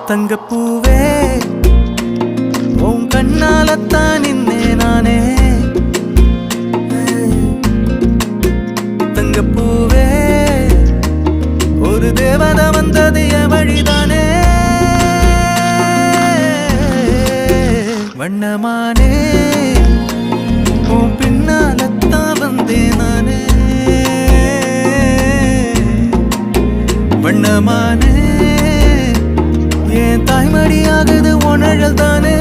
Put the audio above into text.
தங்கப்பூவே உன் கண்ணாலத்தான் நின்னே நானே தங்கப்பூவே ஒரு தேவதை வந்தது என் வழிதானே வண்ணமானே உன் பின்னாலத்தான் வந்தேன் நானே வண்ணமானே என் தாய்மடியாகுது உணழல் தானே